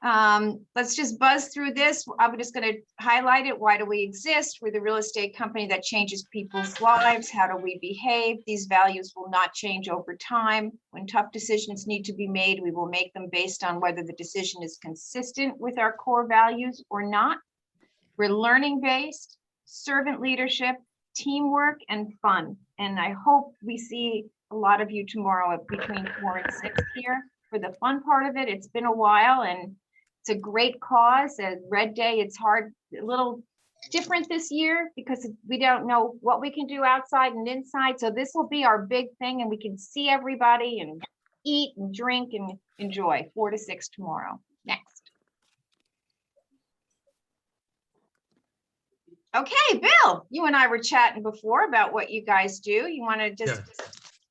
Let's just buzz through this. I'm just going to highlight it. Why do we exist? We're the real estate company that changes people's lives. How do we behave? These values will not change over time. When tough decisions need to be made, we will make them based on whether the decision is consistent with our core values or not. We're learning-based, servant leadership, teamwork, and fun. And I hope we see a lot of you tomorrow at between 4 and 6 here for the fun part of it. It's been a while, and it's a great cause. At Red Day, it's hard, a little different this year because we don't know what we can do outside and inside. So this will be our big thing, and we can see everybody and eat and drink and enjoy. 4 to 6 tomorrow. Next. Okay, Bill, you and I were chatting before about what you guys do. You want to just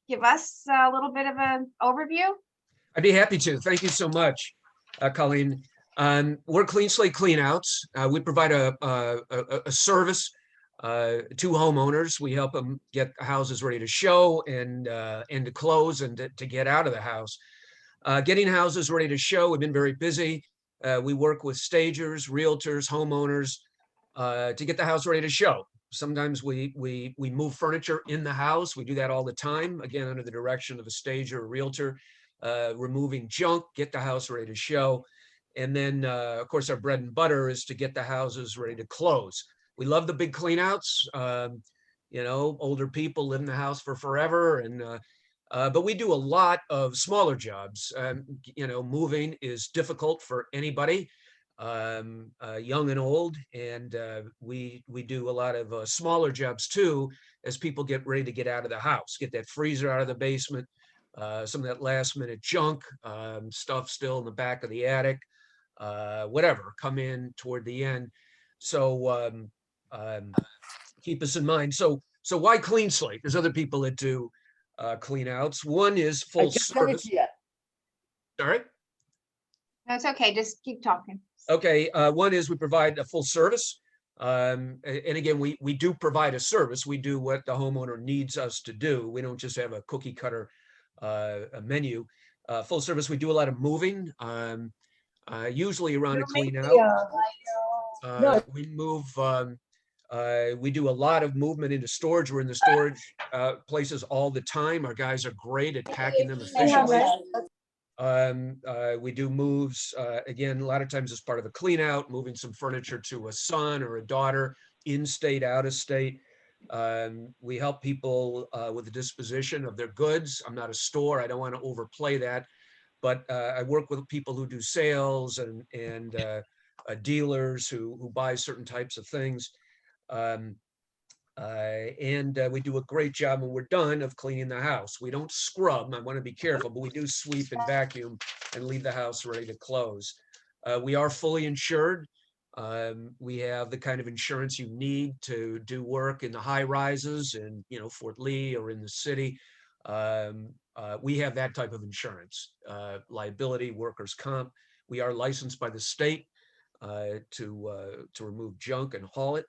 give us a little bit of an overview? I'd be happy to. Thank you so much, Colleen. We're Clean Slate Cleanouts. We provide a service to homeowners. We help them get houses ready to show and to close and to get out of the house. Getting houses ready to show, we've been very busy. We work with stagers, realtors, homeowners to get the house ready to show. Sometimes we move furniture in the house. We do that all the time, again, under the direction of a stager or realtor, removing junk, get the house ready to show. And then, of course, our bread and butter is to get the houses ready to close. We love the big cleanouts. You know, older people live in the house for forever. But we do a lot of smaller jobs. You know, moving is difficult for anybody, young and old. And we do a lot of smaller jobs, too, as people get ready to get out of the house, get that freezer out of the basement, some of that last minute junk, stuff still in the back of the attic. Whatever, come in toward the end. So keep us in mind. So why Clean Slate? There's other people that do clean outs. One is full service. Sorry? No, it's okay. Just keep talking. Okay. One is we provide a full service. And again, we do provide a service. We do what the homeowner needs us to do. We don't just have a cookie cutter menu. Full service, we do a lot of moving. Usually around a clean out. We move, we do a lot of movement into storage. We're in the storage places all the time. Our guys are great at packing them efficiently. We do moves, again, a lot of times as part of a clean out, moving some furniture to a son or a daughter, in state, out of state. We help people with the disposition of their goods. I'm not a store. I don't want to overplay that. But I work with people who do sales and dealers who buy certain types of things. And we do a great job when we're done of cleaning the house. We don't scrub, I want to be careful, but we do sweep and vacuum and leave the house ready to close. We are fully insured. We have the kind of insurance you need to do work in the high rises in, you know, Fort Lee or in the city. We have that type of insurance, liability, workers' comp. We are licensed by the state to remove junk and haul it.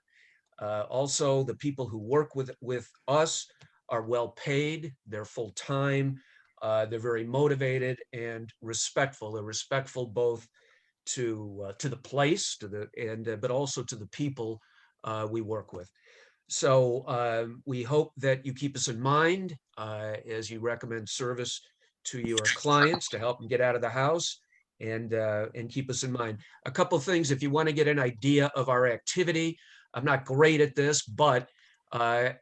Also, the people who work with us are well paid. They're full time. They're very motivated and respectful. They're respectful both to the place, but also to the people we work with. So we hope that you keep us in mind as you recommend service to your clients to help them get out of the house, and keep us in mind. A couple of things, if you want to get an idea of our activity, I'm not great at this, but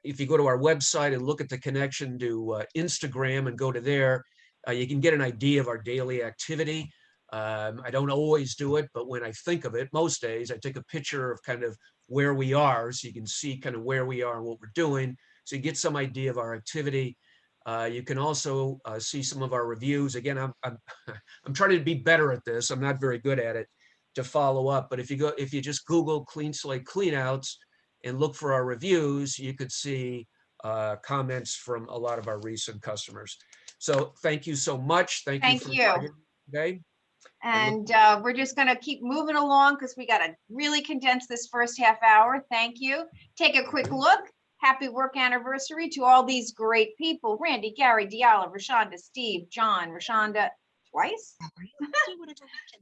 if you go to our website and look at the connection to Instagram and go to there, you can get an idea of our daily activity. I don't always do it, but when I think of it, most days I take a picture of kind of where we are, so you can see kind of where we are and what we're doing, so you get some idea of our activity. You can also see some of our reviews. Again, I'm trying to be better at this. I'm not very good at it to follow up, but if you just Google Clean Slate Cleanouts and look for our reviews, you could see comments from a lot of our recent customers. So thank you so much. Thank you for today. And we're just going to keep moving along because we got to really condense this first half hour. Thank you. Take a quick look. Happy work anniversary to all these great people: Randy, Gary, Diala, Rashonda, Steve, John, Rashonda, Twice?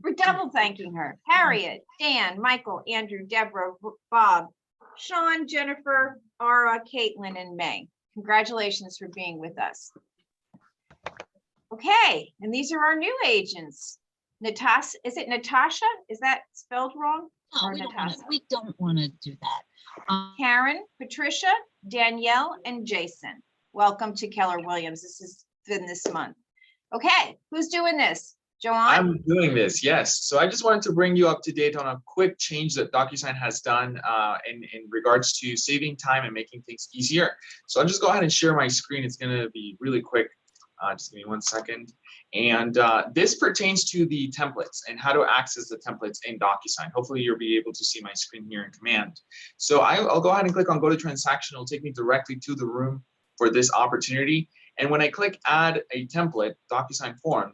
We're double thanking her. Harriet, Dan, Michael, Andrew, Deborah, Bob, Sean, Jennifer, Ara, Caitlin, and May. Congratulations for being with us. Okay, and these are our new agents. Natasha, is it Natasha? Is that spelled wrong? No, Or we don't want to do that. Karen, Patricia, Danielle, and Jason. Welcome to Keller Williams. This has been this month. Okay, who's doing this? Joanne? I'm doing this, yes. So I just wanted to bring you up to date on a quick change that DocuSign has done in regards to saving time and making things easier. So I'll just go ahead and share my screen. It's going to be really quick. Just give me 1 second. And this pertains to the templates and how to access the templates in DocuSign. Hopefully you'll be able to see my screen here in Command. So I'll go ahead and click on Go to Transaction. It'll take me directly to the room for this opportunity. And when I click Add a Template, DocuSign form,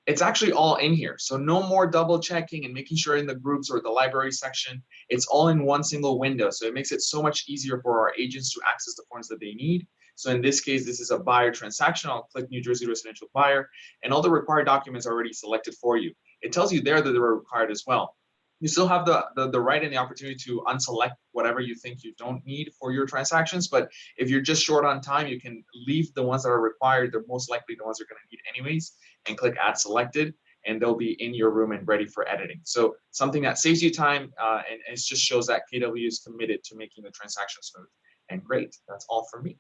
it's actually all in here. So no more double checking and making sure in the groups or the library section, it's all in one single window. So it makes it so much easier for our agents to access the forms that they need. So in this case, this is a buyer transaction. I'll click New Jersey residential buyer, and all the required documents are already selected for you. It tells you there that they're required as well. You still have the right and the opportunity to unselect whatever you think you don't need for your transactions. But if you're just short on time, you can leave the ones that are required. They're most likely the ones you're going to need anyways, and click Add Selected, and they'll be in your room and ready for editing. So something that saves you time, and it just shows that KW is committed to making the transaction smooth and great. That's all for me.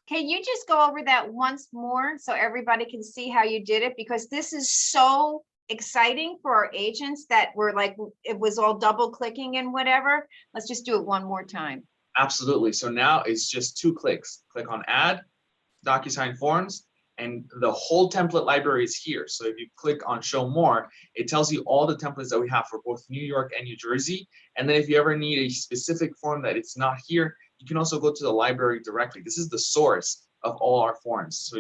Can you just go over that once more so everybody can see how you did it? Because this is so exciting for our agents that were like, it was all double clicking and whatever. Let's just do it one more time. Absolutely. So now it's just 2 clicks. Click on Add, DocuSign Forms, and the whole template library is here. So if you click on Show More, it tells you all the templates that we have for both New York and New Jersey. And then if you ever need a specific form that it's not here, you can also go to the library directly. This is the source of all our forms. So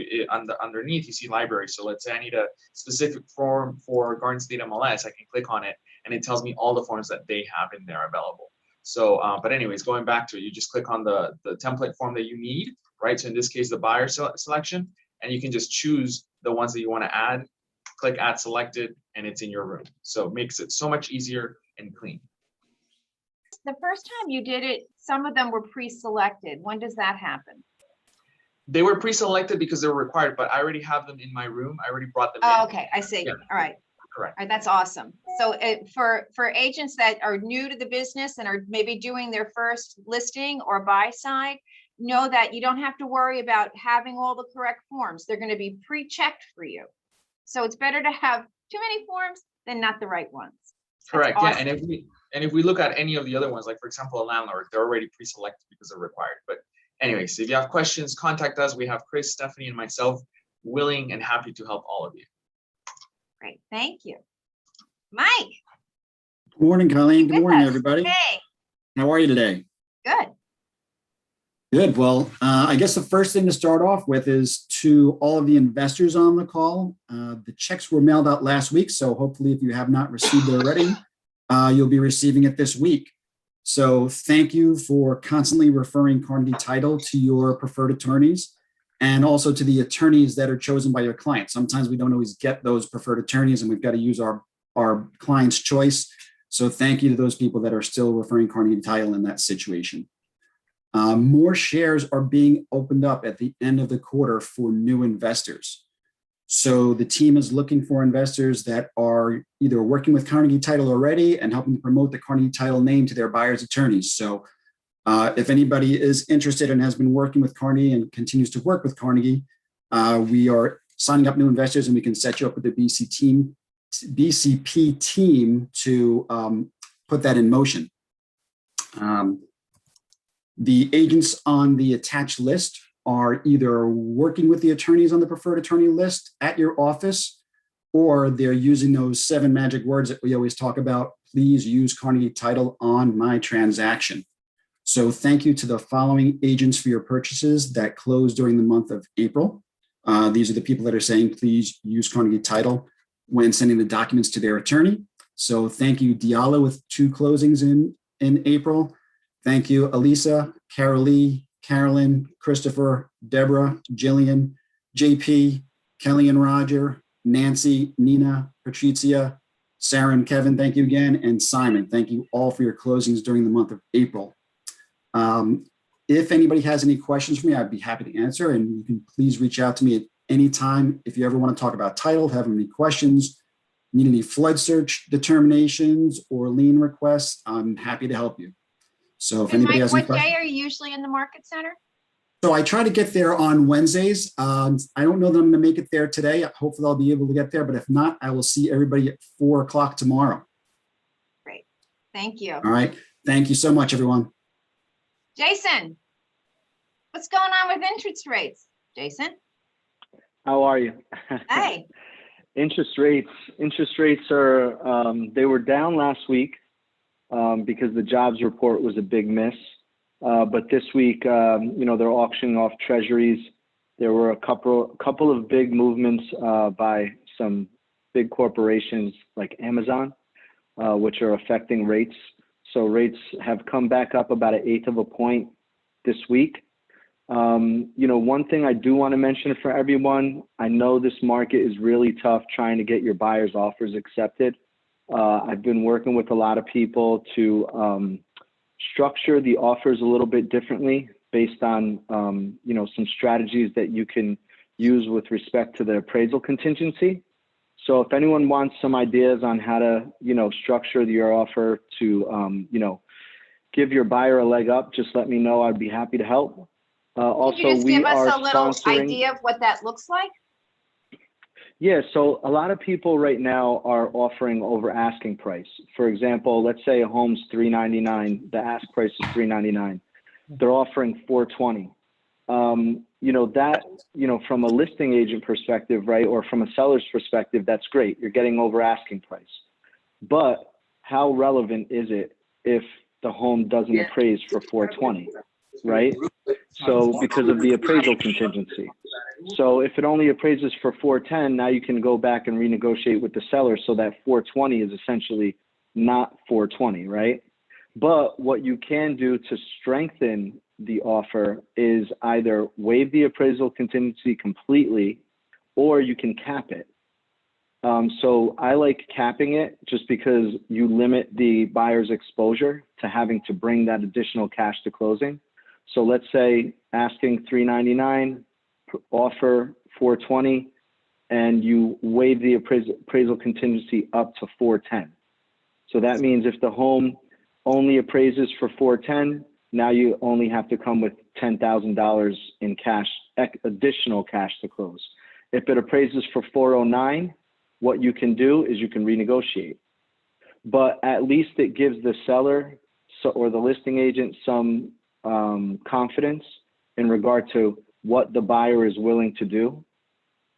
underneath you see library. So let's say I need a specific form for Garden State MLS. I can click on it and it tells me all the forms that they have in there available. So, but anyways, going back to it, you just click on the template form that you need, right? So in this case, the buyer selection, and you can just choose the ones that you want to add, click Add Selected, and it's in your room. So it makes it so much easier and clean. The first time you did it, some of them were pre-selected. When does that happen? They were pre-selected because they were required, but I already have them in my room. I already brought them Oh, in. okay, I see. Yeah. All right. Correct. All right, that's awesome. So for agents that are new to the business and are maybe doing their first listing or buy side, know that you don't have to worry about having all the correct forms. They're going to be pre-checked for you. So it's better to have too many forms than not the right ones. That's Correct. awesome. Yeah, and if we look at any of the other ones, like for example, a landlord, they're already pre-selected because they're required. But anyways, if you have questions, contact us. We have Chris, Stephanie, and myself willing and happy to help all of you. Great, thank you. Mike. Good morning, Colleen. Good with morning, us. everybody. Hey, How are you today? good. Good. Well, I guess the first thing to start off with is to all of the investors on the call. The checks were mailed out last week, so hopefully if you have not received it already, you'll be receiving it this week. So thank you for constantly referring Carnegie Title to your preferred attorneys and also to the attorneys that are chosen by your clients. Sometimes we don't always get those preferred attorneys and we've got to use our client's choice. So thank you to those people that are still referring Carnegie Title in that situation. More shares are being opened up at the end of the quarter for new investors. So the team is looking for investors that are either working with Carnegie Title already and helping to promote the Carnegie Title name to their buyers' attorneys. So if anybody is interested and has been working with Carnegie and continues to work with Carnegie, we are signing up new investors and we can set you up with the BCP team to put that in motion. The agents on the attached list are either working with the attorneys on the preferred attorney list at your office, or they're using those 7 magic words that we always talk about. Please use Carnegie Title on my transaction. So thank you to the following agents for your purchases that closed during the month of April. These are the people that are saying, please use Carnegie Title when sending the documents to their attorney. So thank you, Diallo, with 2 closings in April. Thank you, Elisa, Carolee, Carolyn, Christopher, Deborah, Jillian, JP, Kelly and Roger, Nancy, Nina, Patrizia, Sarah and Kevin, thank you again. And Simon, thank you all for your closings during the month of April. If anybody has any questions for me, I'd be happy to answer, and you can please reach out to me at any time. If you ever want to talk about title, have any questions, need any flood search determinations or lien requests, I'm happy to help you. So if And anybody Mike, has any what questions. day are you usually in the market center? So I try to get there on Wednesdays. I don't know that I'm going to make it there today. Hopefully I'll be able to get there, but if not, I will see everybody at 4 o'clock tomorrow. Great. Thank you. All right. Thank you so much, everyone. Jason, what's going on with interest rates? Jason? How are you? Hey. Interest rates are, they were down last week because the jobs report was a big miss. But this week, you know, they're auctioning off treasuries. There were a couple of big movements by some big corporations like Amazon, which are affecting rates. So rates have come back up about 1/8 of a point this week. You know, one thing I do want to mention for everyone, I know this market is really tough trying to get your buyer's offers accepted. I've been working with a lot of people to structure the offers a little bit differently based on, you know, some strategies that you can use with respect to the appraisal contingency. So if anyone wants some ideas on how to, you know, structure your offer to, you know, give your buyer a leg up, just let me know. I'd be happy to help. Could you just give us a little sponsoring. idea of what that looks like? Yeah, so a lot of people right now are offering over asking price. For example, let's say a home's $399, the ask price is $399. They're offering $420. You know, that, you know, from a listing agent perspective, right, or from a seller's perspective, that's great. You're getting over asking price. But how relevant is it if the home doesn't appraise for $420, right? So because of the appraisal contingency. So if it only appraises for $410, now you can go back and renegotiate with the seller so that $420 is essentially not $420, right? But what you can do to strengthen the offer is either waive the appraisal contingency completely, or you can cap it. So I like capping it just because you limit the buyer's exposure to having to bring that additional cash to closing. So let's say asking $399, offer $420, and you waive the appraisal contingency up to $410. So that means if the home only appraises for $410, now you only have to come with $10,000 in cash, additional cash to close. If it appraises for $409, what you can do is you can renegotiate. But at least it gives the seller or the listing agent some confidence in regard to what the buyer is willing to do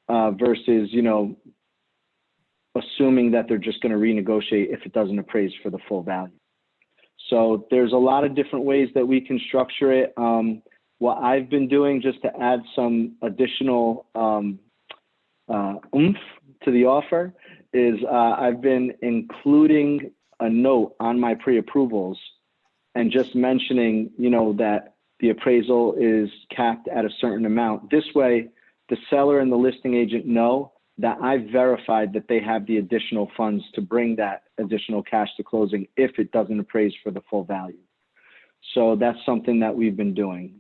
versus, you know, assuming that they're just going to renegotiate if it doesn't appraise for the full value. So there's a lot of different ways that we can structure it. What I've been doing just to add some additional oomph to the offer is I've been including a note on my pre-approvals and just mentioning, you know, that the appraisal is capped at a certain amount. This way, the seller and the listing agent know that I've verified that they have the additional funds to bring that additional cash to closing if it doesn't appraise for the full value. So that's something that we've been doing.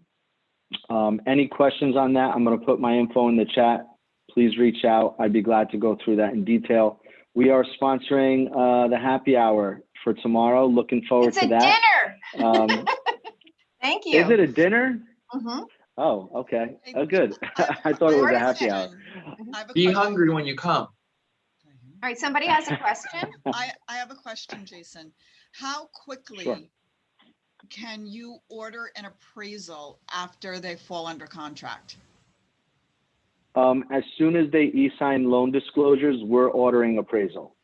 Any questions on that? I'm going to put my info in the chat. Please reach out. I'd be glad to go through that in detail. We are sponsoring the happy hour for tomorrow. Looking forward to that. It's a dinner. Thank you. Is it a dinner? Mhm. Oh, okay. Oh, good. I thought it was a happy hour. Be hungry when you come. All right, somebody has a question? I have a question, Jason. How quickly Sure. can you order an appraisal after they fall under contract? As soon as they e-sign loan disclosures, we're ordering appraisal.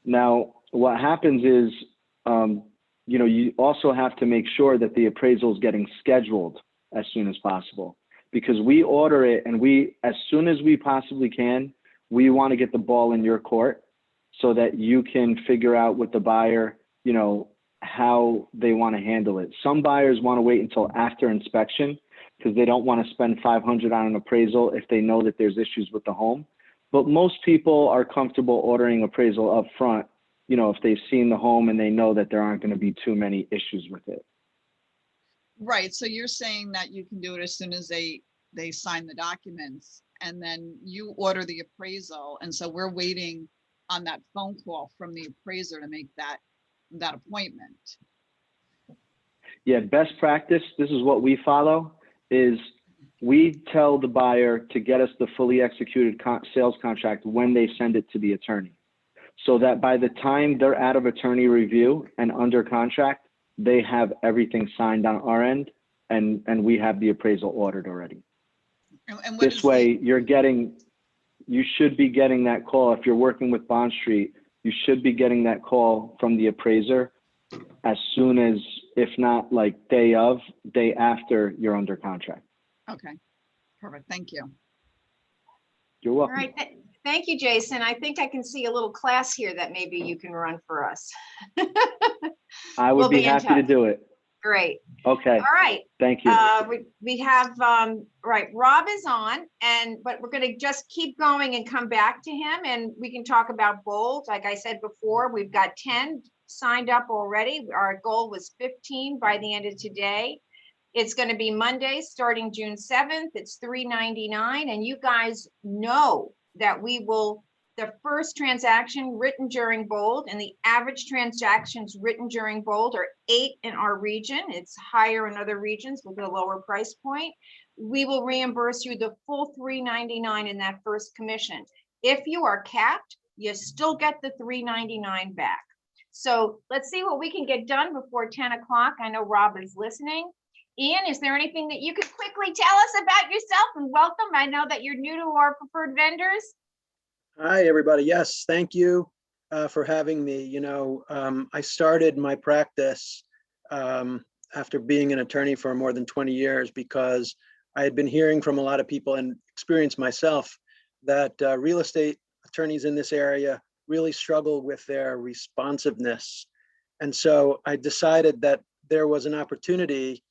Now, what happens is, you know, you also have to make sure that the appraisal is getting scheduled as soon as possible, because we order it and we, as soon as we possibly can, we want to get the ball in your court so that you can figure out with the buyer, you know, how they want to handle it. Some buyers want to wait until after inspection because they don't want to spend $500 on an appraisal if they know that there's issues with the home. But most people are comfortable ordering appraisal up front, you know, if they've seen the home and they know that there aren't going to be too many issues with it. Right, so you're saying that you can do it as soon as they sign the documents, and then you order the appraisal, and so we're waiting on that phone call from the appraiser to make that appointment. Yeah, best practice, this is what we follow, is we tell the buyer to get us the fully executed sales contract when they send it to the attorney. So that by the time they're out of attorney review and under contract, they have everything signed on our end, and we have the appraisal ordered already. And what is This the- way, you should be getting that call. If you're working with Bond Street, you should be getting that call from the appraiser as soon as, if not like day after you're under contract. Okay, perfect, thank you. You're All welcome. right, thank you, Jason. I think I can see a little class here that maybe you can run for us. I We'll would be be in happy to touch. do it. Great. Okay, All right. thank you. We have, right, Rob is on, but we're gonna just keep going and come back to him, and we can talk about Bold. Like I said before, we've got 10 signed up already. Our goal was 15 by the end of today. It's gonna be Monday, starting June 7th. It's $3.99, and you guys know that we will, the first transaction written during Bold and the average transactions written during Bold are 8 in our region. It's higher in other regions with a lower price point. We will reimburse you the full $3.99 in that first commission. If you are capped, you still get the $3.99 back. So let's see what we can get done before 10 o'clock. I know Rob is listening. Ian, is there anything that you could quickly tell us about yourself, and welcome? I know that you're new to our preferred vendors. Hi, everybody. Yes, thank you for having me. You know, I started my practice after being an attorney for more than 20 years because I had been hearing from a lot of people and experienced myself that real estate attorneys in this area really struggle with their responsiveness. And so I decided that there was an opportunity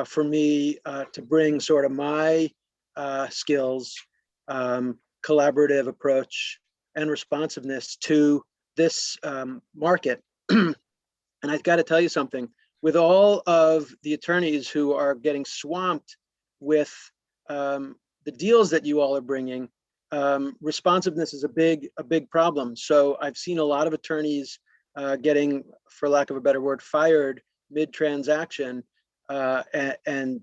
for me to bring sort of my skills, collaborative approach, and responsiveness to this market. And I've got to tell you something, with all of the attorneys who are getting swamped with the deals that you all are bringing, responsiveness is a big problem. So I've seen a lot of attorneys getting, for lack of a better word, fired mid-transaction, and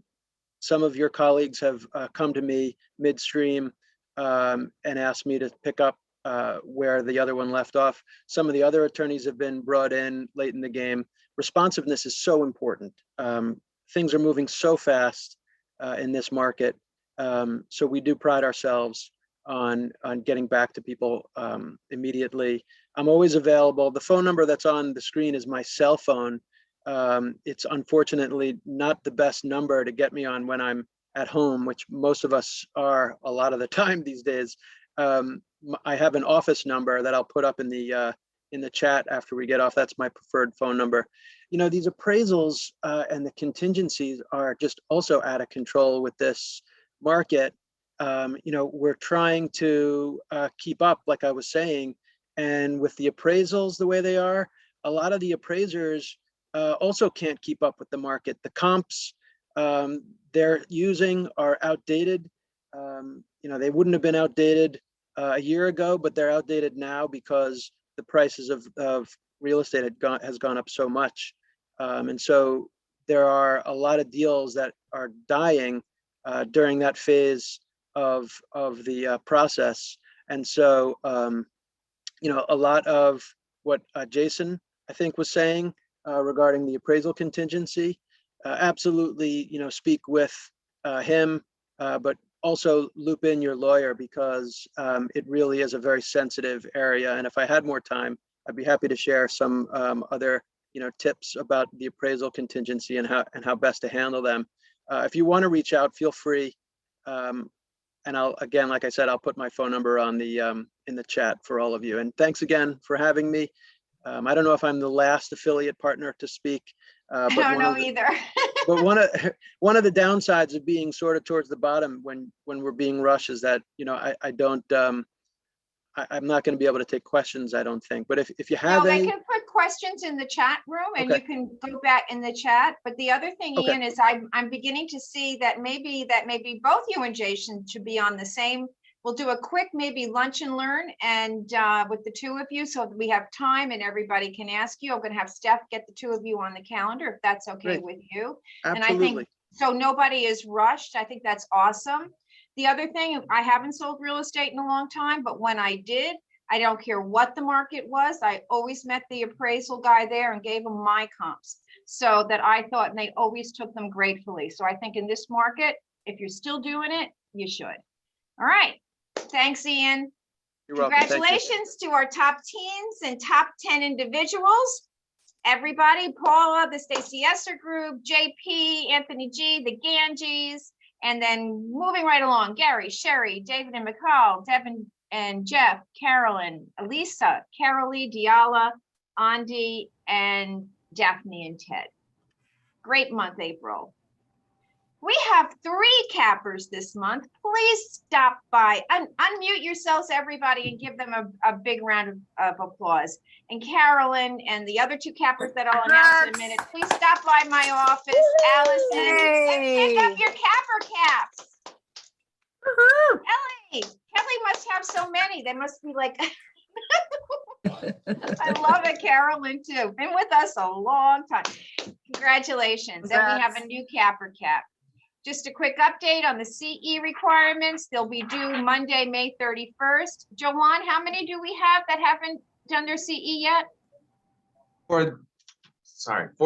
some of your colleagues have come to me midstream and asked me to pick up where the other one left off. Some of the other attorneys have been brought in late in the game. Responsiveness is so important. Things are moving so fast in this market. So we do pride ourselves on getting back to people immediately. I'm always available. The phone number that's on the screen is my cell phone. It's unfortunately not the best number to get me on when I'm at home, which most of us are a lot of the time these days. I have an office number that I'll put up in the chat after we get off. That's my preferred phone number. You know, these appraisals and the contingencies are just also out of control with this market. You know, we're trying to keep up, like I was saying, and with the appraisals the way they are, a lot of the appraisers also can't keep up with the market. The comps they're using are outdated. You know, they wouldn't have been outdated a year ago, but they're outdated now because the prices of real estate has gone up so much. And so there are a lot of deals that are dying during that phase of the process. And so, you know, a lot of what Jason, I think, was saying regarding the appraisal contingency, absolutely, you know, speak with him, but also loop in your lawyer, because it really is a very sensitive area. And if I had more time, I'd be happy to share some other, you know, tips about the appraisal contingency and how best to handle them. If you want to reach out, feel free. And I'll, again, like I said, I'll put my phone number on the in the chat for all of you. And thanks again for having me. I don't know if I'm the last affiliate partner to speak. I don't know either. But one of the downsides of being sort of towards the bottom when we're being rushed is that, you know, I don't I'm not going to be able to take questions, I don't think. But if you No, have they any, can put questions in the chat room and you Okay. can go back in the chat. But the other thing, Okay. Ian, is I'm beginning to see that maybe both you and Jason should be on the same. We'll do a quick maybe lunch and learn and with the two of you, so that we have time and everybody can ask you. I'm going to have Steph get the two of you on the calendar if that's okay Great. with you. And I absolutely. think so nobody is rushed. I think that's awesome. The other thing, I haven't sold real estate in a long time, but when I did, I don't care what the market was, I always met the appraisal guy there and gave him my comps. So that I thought, and they always took them gratefully. So I think in this market, if you're still doing it, you should. All right. Thanks, Ian. You're welcome. Thank you. Congratulations to our top teens and top 10 individuals. Everybody, Paula, the Stacy Esser Group, JP, Anthony G, the Ganges, and then moving right along, Gary, Sherry, David and McCall, Devin and Jeff, Carolyn, Elisa, Carolee, Diala, Andi, and Daphne and Ted. Great month, April. We have 3 cappers this month. Please stop by and unmute yourselves, everybody, and give them a big round of applause. And Carolyn and the other 2 cappers that I'll announce in a minute, please stop by my office, Allison, and pick up your capper caps. Kelly must have so many. They must be like, I love it, Carolyn, too. Been with us a long time. Congratulations. And we have a new capper cap. Just a quick update on the CE requirements. They'll be due Monday, May 31st. Joanne, how many do we have that haven't done their CE yet? For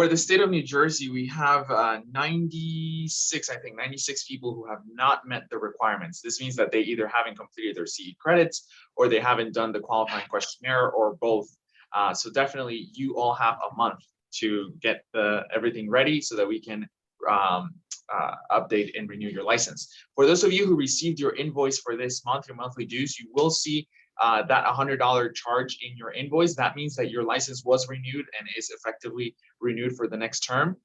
the state of New Jersey, we have 96, I think 96 people who have not met the requirements. This means that they either haven't completed their CE credits or they haven't done the qualifying questionnaire or both. So definitely you all have a month to get everything ready so that we can update and renew your license. For those of you who received your invoice for this month, your monthly dues, you will see that $100 charge in your invoice. That means that your license was renewed and is effectively renewed for the next term.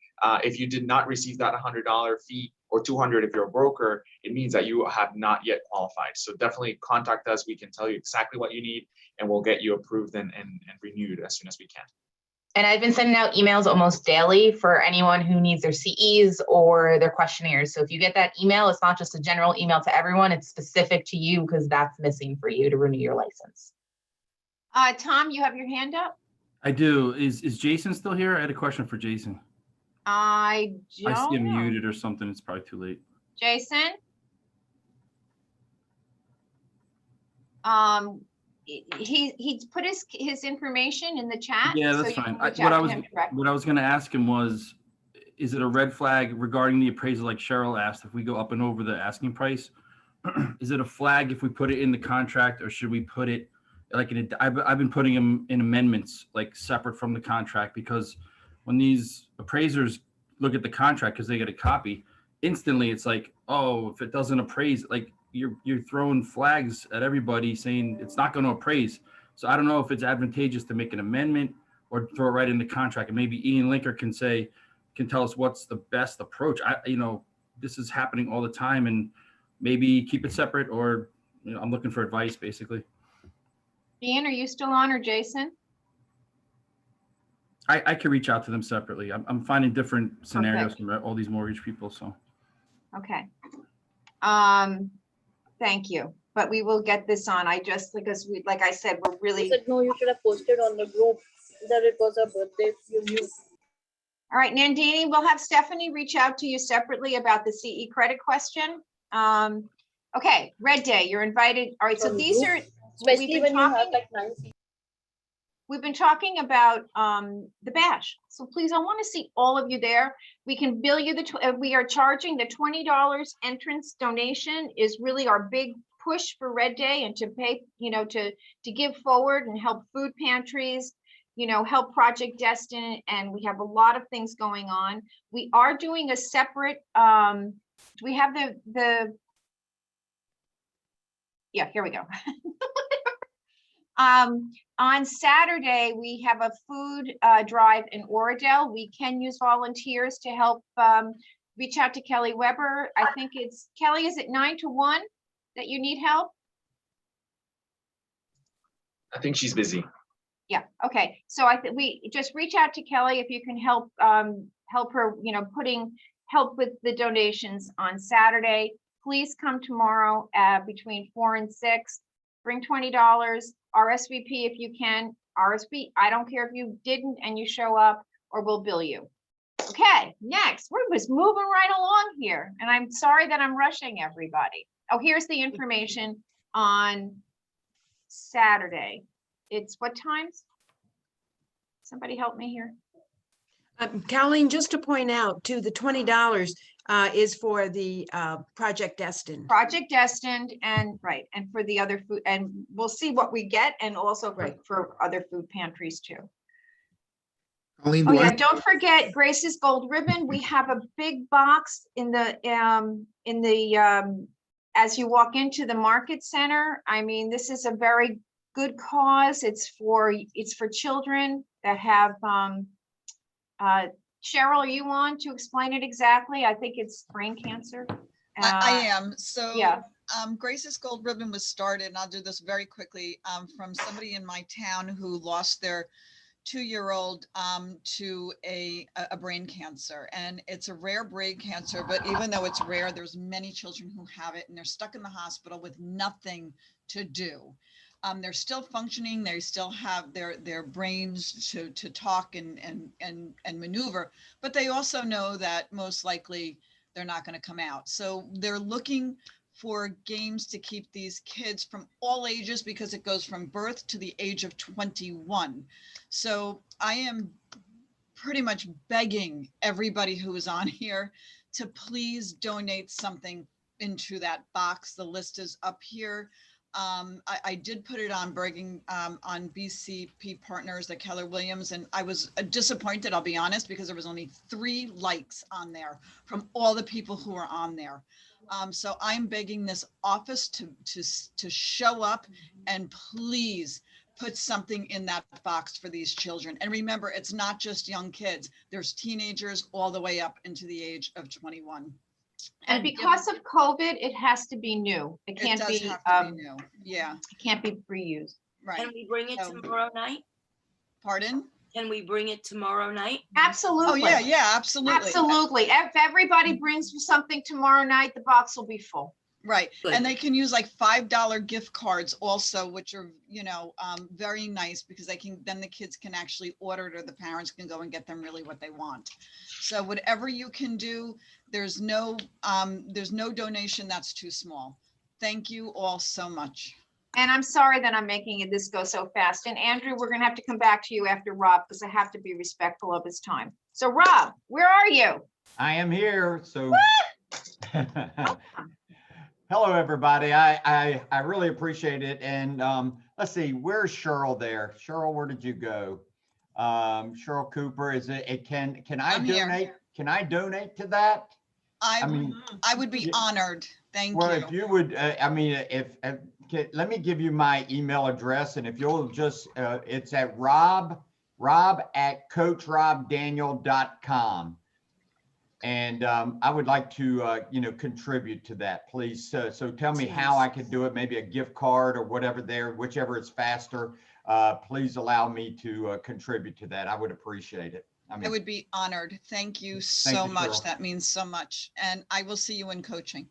If you did not receive that $100 fee or $200 if you're a broker, it means that you have not yet qualified. So definitely contact us. We can tell you exactly what you need and we'll get you approved and renewed as soon as we can. And I've been sending out emails almost daily for anyone who needs their CEs or their questionnaires. So if you get that email, it's not just a general email to everyone, it's specific to you because that's missing for you to renew your license. Tom, you have your hand up? I do. Is Jason still here? I had a question for Jason. I I see him don't know. muted or something. It's probably too late. Jason? He put his information in the chat. Yeah, so that's you fine. can reach out to him directly. What I was going to ask him was, is it a red flag regarding the appraisal like Cheryl asked, if we go up and over the asking price? Is it a flag if we put it in the contract or should we put it like I've been putting them in amendments like separate from the contract, because when these appraisers look at the contract because they get a copy, instantly it's like, oh, if it doesn't appraise, like you're throwing flags at everybody saying it's not going to appraise. So I don't know if it's advantageous to make an amendment or throw it right in the contract. And maybe Ian Linker can tell us what's the best approach. This is happening all the time, and maybe keep it separate, or I'm looking for advice basically. Ian, are you still on, or Jason? I can reach out to them separately. I'm finding different scenarios from all these mortgage people. So. Okay. Thank you. But we will get this on. Because like I said, we're really. Said, no, you should have posted on the group that it was a birthday. You knew. All right, Nandini, we'll have Stephanie reach out to you separately about the CE credit question. Okay, Red Day, you're invited. All right, so these are. Especially when you have like 9 people. We've been talking about the bash. So please, I want to see all of you there. We can bill you we are charging the $20 entrance donation is really our big push for Red Day, and to pay, to give forward and help food pantries, help Project Destin. And we have a lot of things going on. We are doing a separate, do we have yeah, here we go. On Saturday, we have a food drive in Oradell. We can use volunteers to help reach out to Kelly Weber. I think it's, Kelly, is it 9 to 1 that you need help? I think she's busy. Yeah, okay. So I think we just reach out to Kelly if you can help, help her, you know, help with the donations on Saturday. Please come tomorrow between 4 and 6. Bring $20. RSVP if you can. RSVP. I don't care if you didn't and you show up, or we'll bill you. Okay, next, we're just moving right along here, and I'm sorry that I'm rushing everybody. Oh, here's the information on Saturday. It's what times? Somebody help me here. Colleen, just to point out too, the $20 is for the Project Destined. Project Destined, and right, and for the other food, and we'll see what we get, and also Right. for other food pantries too. Colleen, Oh do I- yeah, don't forget Grace's Gold Ribbon. We have a big box in the as you walk into the market center. I mean, this is a very good cause. It's for children that have Cheryl, are you on to explain it exactly? I think it's brain cancer. I am. So yeah. Grace's Gold Ribbon was started, and I'll do this very quickly, from somebody in my town who lost their 2-year-old to a brain cancer. And it's a rare brain cancer, but even though it's rare, there's many children who have it, and they're stuck in the hospital with nothing to do. They're still functioning. They still have their brains to talk and maneuver, but they also know that most likely they're not going to come out. So they're looking for games to keep these kids from all ages, because it goes from birth to the age of 21. So I am pretty much begging everybody who is on here to please donate something into that box. The list is up here. I did put it on bragging on BCP Partners, the Keller Williams, and I was disappointed, I'll be honest, because there was only 3 likes on there from all the people who are on there. So I'm begging this office to show up and please put something in that box for these children. And remember, it's not just young kids. There's teenagers all the way up into the age of 21. And because of COVID, it has to be new. It can't does be, have to be new. Yeah, it can't be reused. right. Can we bring it So- tomorrow night? Pardon? Can we bring it tomorrow night? Absolutely. Oh, yeah, absolutely. Absolutely. If everybody brings something tomorrow night, the box will be full. Right. Good. And they can use like $5 gift cards also, which are, very nice, because then the kids can actually order it, or the parents can go and get them really what they want. So whatever you can do, there's no donation that's too small. Thank you all so much. And I'm sorry that I'm making this go so fast. And Andrew, we're gonna have to come back to you after Rob, because I have to be respectful of his time. So Rob, where are you? I am here, so. Hello, everybody. I really appreciate it. And let's see, where's Cheryl there? Cheryl, where did you go? Cheryl Cooper, can I I'm here. donate? Can I donate to that? I mean, would be honored. Thank well, you. if you would, let me give you my email address, and if you'll just, it's at rob@coachrobdaniel.com. And I would like to, contribute to that, please. So tell me how I could do it, maybe a gift card or whatever whichever is faster. Please allow me to contribute to that. I would appreciate it. I would be honored. Thank you so you, much. Cheryl. That means so much. And I will see you in coaching.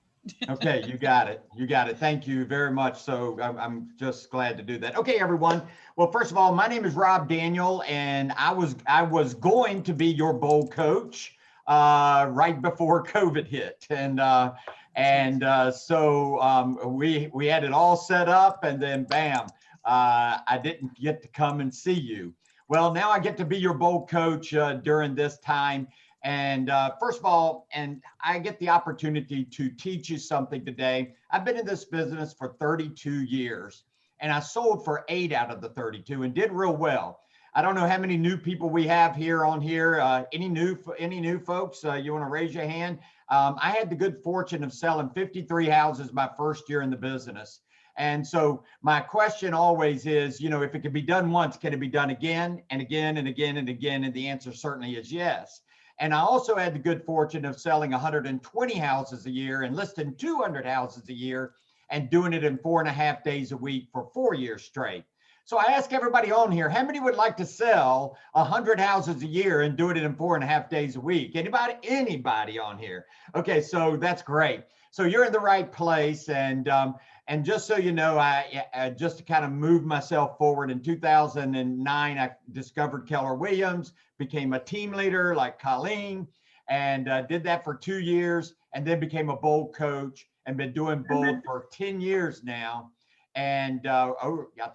Okay, you got it. You got it. Thank you very much. So I'm just glad to do that. Okay, everyone. Well, first of all, my name is Rob Daniel, and I was going to be your bowl coach right before COVID hit, so we had it all set up, and then bam, I didn't get to come and see you. Well, now I get to be your bowl coach during this time. And first of all, and I get the opportunity to teach you something today. I've been in this business for 32 years, and I sold for 8 out of the 32 and did real well. I don't know how many new people we have here on here. Any new folks? You want to raise your hand? I had the good fortune of selling 53 houses my first year in the business. And so my question always is, if it can be done once, can it be done again and again and again and again? And the answer certainly is yes. And I also had the good fortune of selling 120 houses a year and listing 200 houses a year and doing it in 4.5 days a week for 4 years straight. So I ask everybody on here, how many would like to sell 100 houses a year and do it in 4.5 days a week? Anybody on here? Okay, so that's great. So you're in the right place. And just so you know, I just to kind of move myself forward, in 2009, I discovered Keller Williams, became a team leader like Colleen, and did that for 2 years, and then became a Bold coach and been doing Bold for 10 years now. And I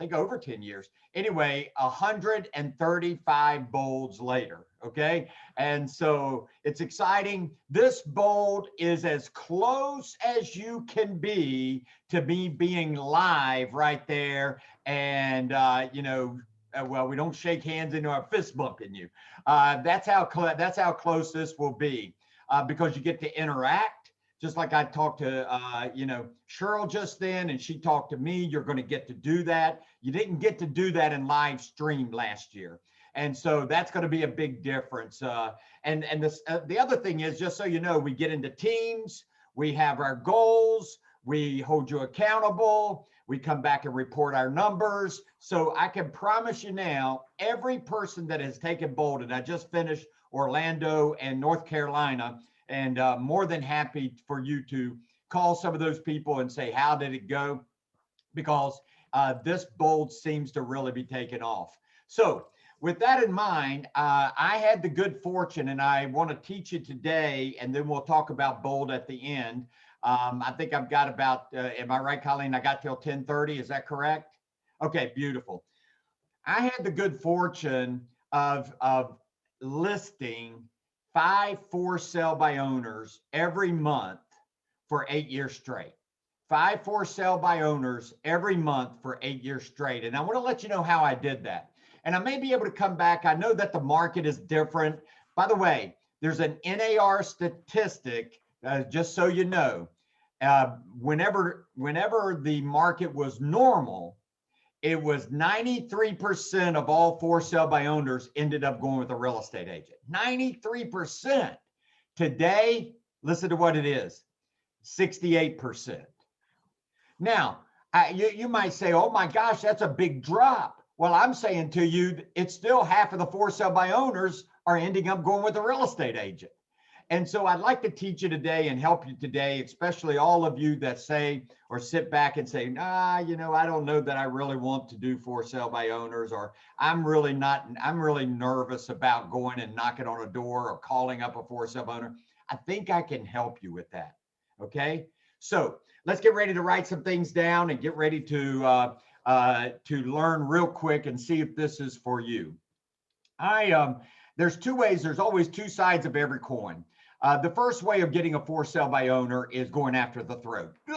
think over 10 years. Anyway, 135 Bolds later, okay? And so it's exciting. This Bold is as close as you can be to me being live right there. And, well, we don't shake hands into our fist bumping you. That's how close this will be, because you get to interact. Just like I talked to, Cheryl just then, and she talked to me. You're going to get to do that. You didn't get to do that in live stream last year. And so that's going to be a big difference. And the other thing is, just so you know, we get into teams, we have our goals, we hold you accountable, we come back and report our numbers. So I can promise you now, every person that has taken Bold, and I just finished Orlando and North Carolina, and more than happy for you to call some of those people and say, how did it go? Because this Bold seems to really be taking off. So with that in mind, I had the good fortune, and I want to teach you today, and then we'll talk about Bold at the end. I think I've got about, am I right, Colleen? I got till 10:30, is that correct? Okay, beautiful. I had the good fortune of listing 5 for sale by owners every month for 8 years straight. 5 for sale by owners every month for 8 years straight. And I want to let you know how I did that. And I may be able to come back. I know that the market is different. By the way, there's an NAR statistic, just so you know, whenever the market was normal, it was 93% of all for sale by owners ended up going with a real estate agent. 93%. Today, listen to what it is, 68%. Now, you might say, oh my gosh, that's a big drop. Well, I'm saying to you, it's still half of the for sale by owners are ending up going with a real estate agent. And so I'd like to teach you today and help you today, especially all of you that say or sit back and say, I don't know that I really want to do for sale by owners, or I'm really nervous about going and knocking on a door or calling up a for sale by owner. I think I can help you with that. Okay. So let's get ready to write some things down and get ready to learn real quick and see if this is for you. There's two ways. There's always two sides of every coin. The first way of getting a for sale by owner is going after the throat. You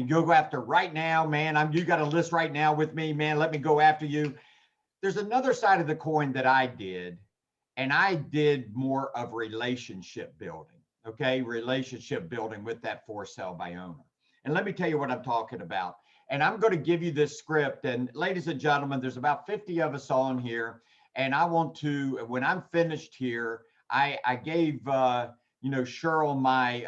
go after right now, man. You got a list right now with me, man. Let me go after you. There's another side of the coin that I did, and I did more of relationship building. Okay, relationship building with that for sale by owner. And let me tell you what I'm talking about. And I'm going to give you this script. And ladies and gentlemen, there's about 50 of us on here. And I want to, when I'm finished here, I gave Cheryl my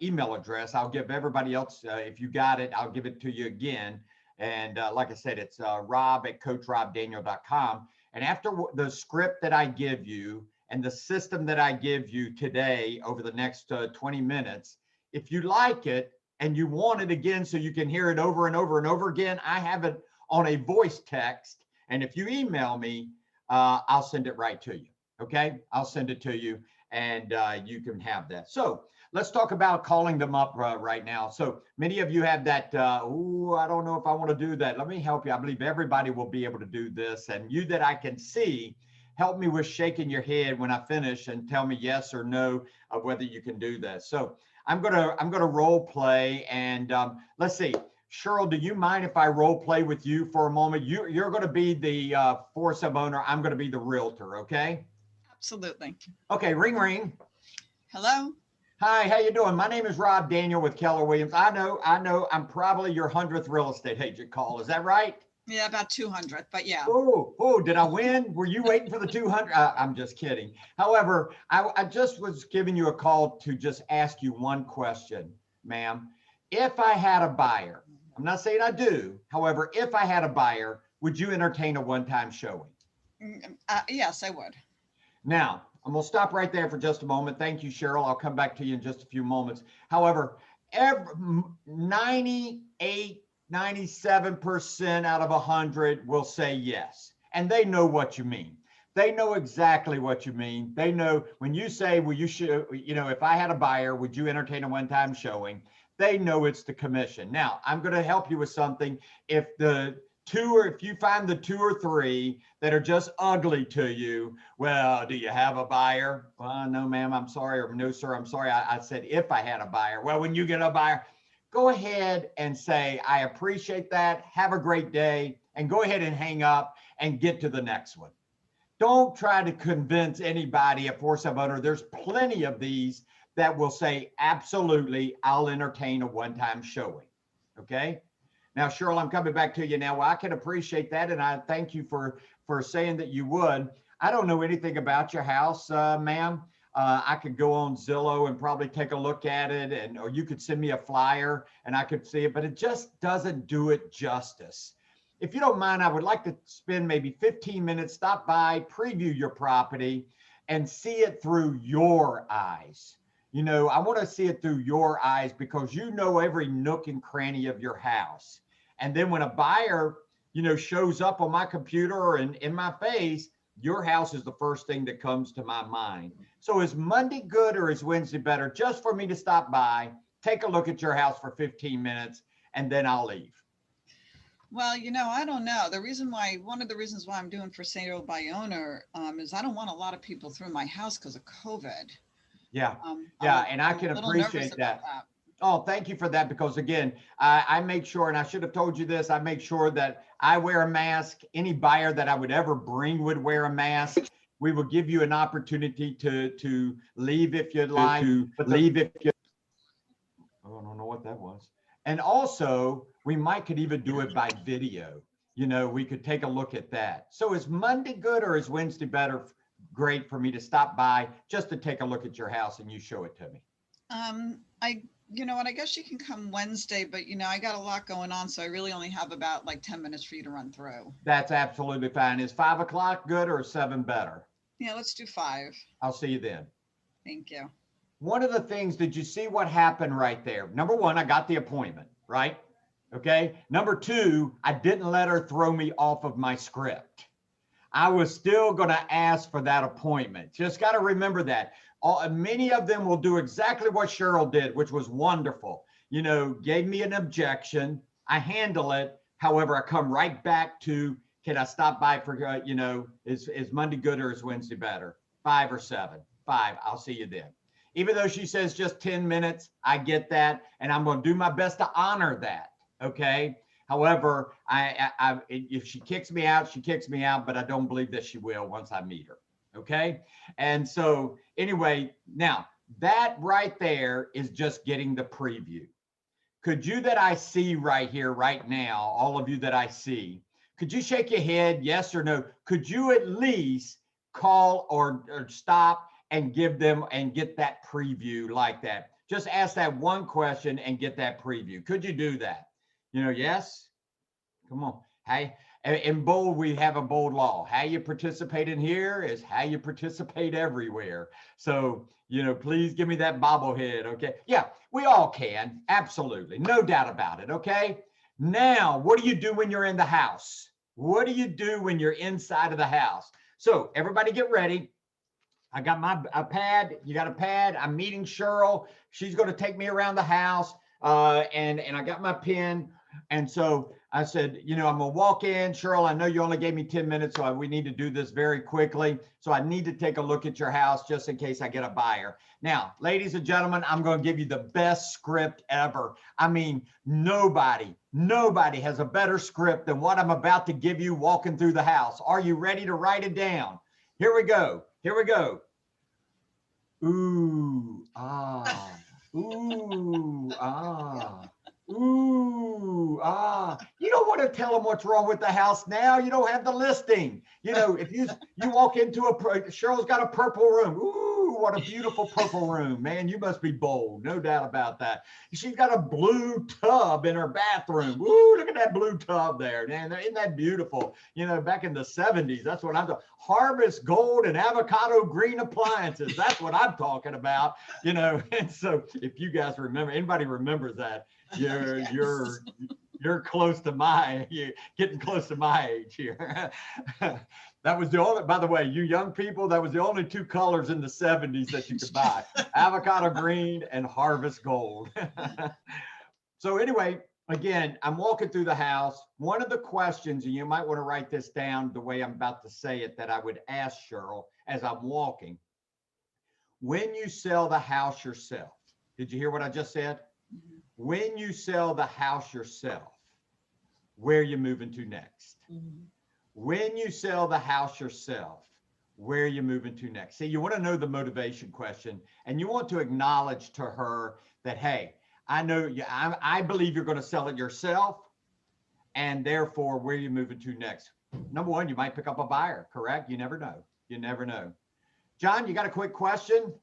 email address. I'll give everybody else, if you got it, I'll give it to you again. And like I said, it's rob@coachrobdaniel.com. And after the script that I give you and the system that I give you today over the next 20 minutes, if you like it and you want it again so you can hear it over and over and over again, I have it on a voice text. And if you email me, I'll send it right to you. Okay, I'll send it to you and you can have that. So let's talk about calling them up right now. So many of you have that, I don't know if I want to do that. Let me help you. I believe everybody will be able to do this. And you that I can see, help me with shaking your head when I finish and tell me yes or no of whether you can do this. So I'm gonna role play, and let's see. Cheryl, do you mind if I role play with you for a moment? You're going to be the for sale owner. I'm going to be the realtor. Okay. Absolutely. Okay. Ring, ring. Hello. Hi. How you doing? My name is Rob Daniel with Keller Williams. I know. I'm probably your 100th real estate agent call. Is that right? Yeah, about 200, but yeah. Oh, did I win? Were you waiting for the 200? I'm just kidding. However, I just was giving you a call to just ask you one question, ma'am. If I had a buyer, I'm not saying I do. However, if I had a buyer, would you entertain a one-time showing? Yes, I would. Now, I'm going to stop right there for just a moment. Thank you, Cheryl. I'll come back to you in just a few moments. However, 98, 97% out of 100 will say yes. And they know what you mean. They know exactly what you mean. They know when you say, well, if I had a buyer, would you entertain a one-time showing? They know it's the commission. Now, I'm going to help you with something. If you find the 2 or 3 that are just ugly to you, well, do you have a buyer? Well, no, ma'am, I'm sorry. Or no, sir, I'm sorry. I said, if I had a buyer. Well, when you get a buyer, go ahead and say, I appreciate that. Have a great day. And go ahead and hang up and get to the next one. Don't try to convince anybody at 4700. There's plenty of these that will say, absolutely, I'll entertain a one-time showing. Okay. Now, Cheryl, I'm coming back to you now. Well, I can appreciate that. And I thank you for saying that you would. I don't know anything about your house, ma'am. I could go on Zillow and probably take a look at it, or you could send me a flyer and I could see it, but it just doesn't do it justice. If you don't mind, I would like to spend maybe 15 minutes, stop by, preview your property, and see it through your eyes. I want to see it through your eyes because you know every nook and cranny of your house. And then when a buyer, shows up on my computer or in my face, your house is the first thing that comes to my mind. So is Monday good or is Wednesday better? Just for me to stop by, take a look at your house for 15 minutes, and then I'll leave. Well, I don't know. One of the reasons why I'm doing for sale by owner is I don't want a lot of people through my house because of COVID. Yeah. And I can appreciate that. Oh, thank you for that. Because again, I make sure, and I should have told you this, I make sure that I wear a mask. Any buyer that I would ever bring would wear a mask. We will give you an opportunity to leave if you'd like, but leave if you, I don't know what that was. And also could even do it by video. We could take a look at that. So is Monday good or is Wednesday better? Great for me to stop by just to take a look at your house and you show it to me. I guess you can come Wednesday, but I got a lot going on. So I really only have about like 10 minutes for you to run through. That's absolutely fine. Is 5 o'clock good or 7 better? Yeah, let's do 5. I'll see you then. Thank you. One of the things, did you see what happened right there? Number 1, I got the appointment, right? Okay. Number 2, I didn't let her throw me off of my script. I was still going to ask for that appointment. Just got to remember that. Many of them will do exactly what Cheryl did, which was wonderful. Gave me an objection. I handle it. However, I come right back to, can I stop by for, is Monday good or is Wednesday better? 5 or 7? 5. I'll see you then. Even though she says just 10 minutes, I get that. And I'm going to do my best to honor that. Okay. However, if she kicks me out, she kicks me out, but I don't believe that she will once I meet her. Okay. And so anyway, now that right there is just getting the preview. Could you that I see right here, right now, all of you that I see, could you shake your head, yes or no? Could you at least call or stop and give them and get that preview like that? Just ask that one question and get that preview. Could you do that? Yes. Come on. Hey, in bold, we have a bold law. How you participate in here is how you participate everywhere. So, please give me that bobblehead. Okay. Yeah, we all can. Absolutely. No doubt about it. Okay. Now, what do you do when you're in the house? What do you do when you're inside of the house? So everybody get ready. I got a pad. You got a pad. I'm meeting Cheryl. She's going to take me around the house. And I got my pen. And so I said, I'm going to walk in. Cheryl, I know you only gave me 10 minutes, so we need to do this very quickly. So I need to take a look at your house just in case I get a buyer. Now, ladies and gentlemen, I'm going to give you the best script ever. I mean, nobody has a better script than what I'm about to give you walking through the house. Are you ready to write it down? Here we go. Ooh, ah, ooh, ah. Ooh, ah, you don't want to tell them what's wrong with the house now. You don't have the listing. If you walk into Cheryl's got a purple room. Ooh, what a beautiful purple room. Man, you must be bold. No doubt about that. She's got a blue tub in her bathroom. Woo, look at that blue tub there. Man, isn't that beautiful? You know, back in the 70s, that's what I'm talking. Harvest Gold and avocado green appliances. That's what I'm talking about, you know. And so if you guys remember, anybody remembers that, you're close to you're getting close to my age here. That was the only, by the way, you young people, that was the only two colors in the 70s that you could buy, avocado green and harvest gold. So anyway, again, I'm walking through the house. One of the questions, and you might want to write this down the way I'm about to say it, that I would ask Cheryl as I'm walking. When you sell the house yourself, did you hear what I just said? When you sell the house yourself, where are you moving to next? When you sell the house yourself, where are you moving to next? See, you want to know the motivation question, and you want to acknowledge to her that, hey, I know you, I believe you're going to sell it yourself, and therefore, where are you moving to next? Number one, you might pick up a buyer, correct? You never know. You never know. John, you got a quick question